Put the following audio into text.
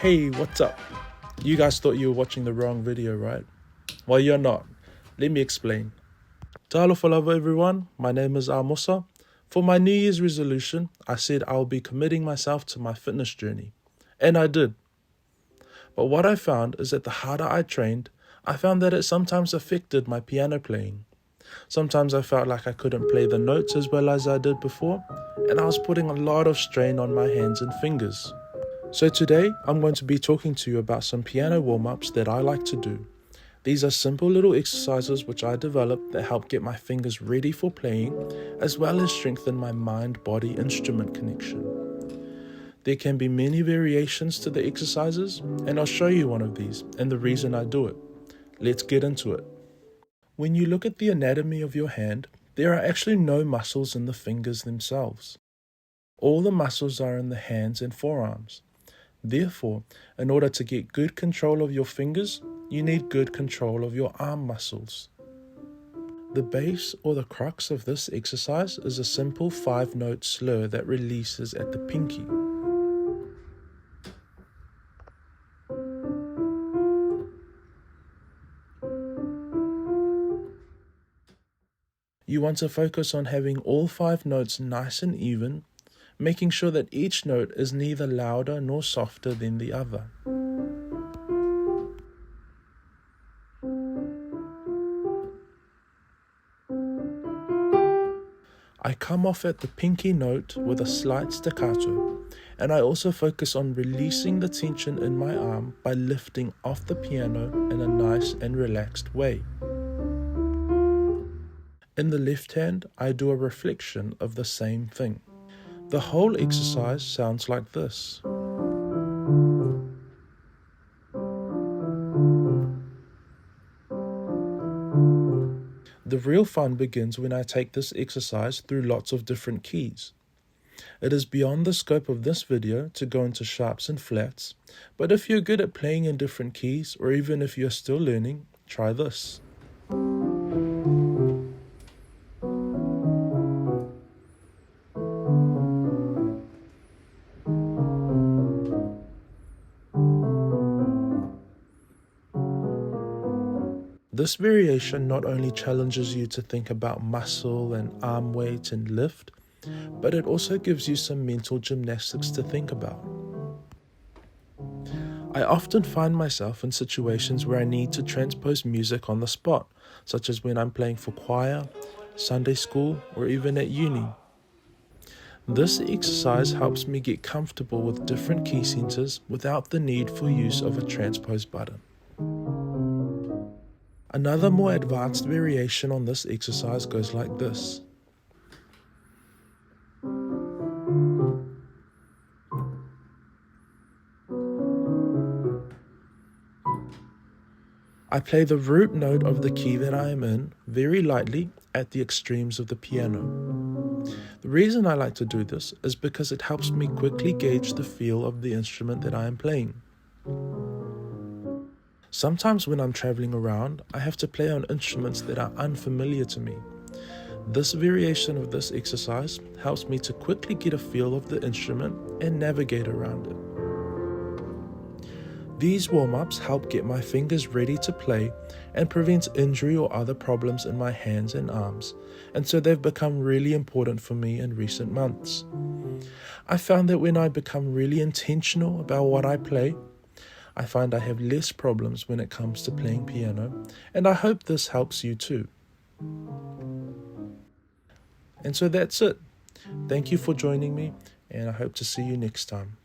Hey, what's up? You guys thought you were watching the wrong video, right? Well, you're not. Let me explain. Talo falava everyone, my name is Musa. For my New Year's resolution, I said I'll be committing myself to my fitness journey. And I did. But what I found is that the harder I trained, I found that it sometimes affected my piano playing. Sometimes I felt like I couldn't play the notes as well as I did before, and I was putting a lot of strain on my hands and fingers. So today, I'm going to be talking to you about some piano warm-ups that I like to do. These are simple little exercises which I developed that help get my fingers ready for playing, as well as strengthen my mind-body instrument connection. There can be many variations to the exercises, and I'll show you one of these and the reason I do it. Let's get into it. When you look at the anatomy of your hand, there are actually no muscles in the fingers themselves. All the muscles are in the hands and forearms. Therefore, in order to get good control of your fingers, you need good control of your arm muscles. The base or the crux of this exercise is a simple 5-note slur that releases at the pinky. You want to focus on having all 5 notes nice and even, making sure that each note is neither louder nor softer than the other. I come off at the pinky note with a slight staccato, and I also focus on releasing the tension in my arm by lifting off the piano in a nice and relaxed way. In the left hand, I do a reflection of the same thing. The whole exercise sounds like this. The real fun begins when I take this exercise through lots of different keys. It is beyond the scope of this video to go into sharps and flats, but if you're good at playing in different keys, or even if you're still learning, try this. This variation not only challenges you to think about muscle and arm weight and lift, but it also gives you some mental gymnastics to think about. I often find myself in situations where I need to transpose music on the spot, such as when I'm playing for choir, Sunday school, or even at uni. This exercise helps me get comfortable with different key centers without the need for use of a transpose button. Another more advanced variation on this exercise goes like this. I play the root note of the key that I am in very lightly at the extremes of the piano. The reason I like to do this is because it helps me quickly gauge the feel of the instrument that I am playing. Sometimes when I'm traveling around, I have to play on instruments that are unfamiliar to me. This variation of this exercise helps me to quickly get a feel of the instrument and navigate around it. These warm-ups help get my fingers ready to play and prevents injury or other problems in my hands and arms, and so they've become really important for me in recent months. I found that when I become really intentional about what I play, I find I have less problems when it comes to playing piano, and I hope this helps you too. And so that's it. Thank you for joining me, and I hope to see you next time.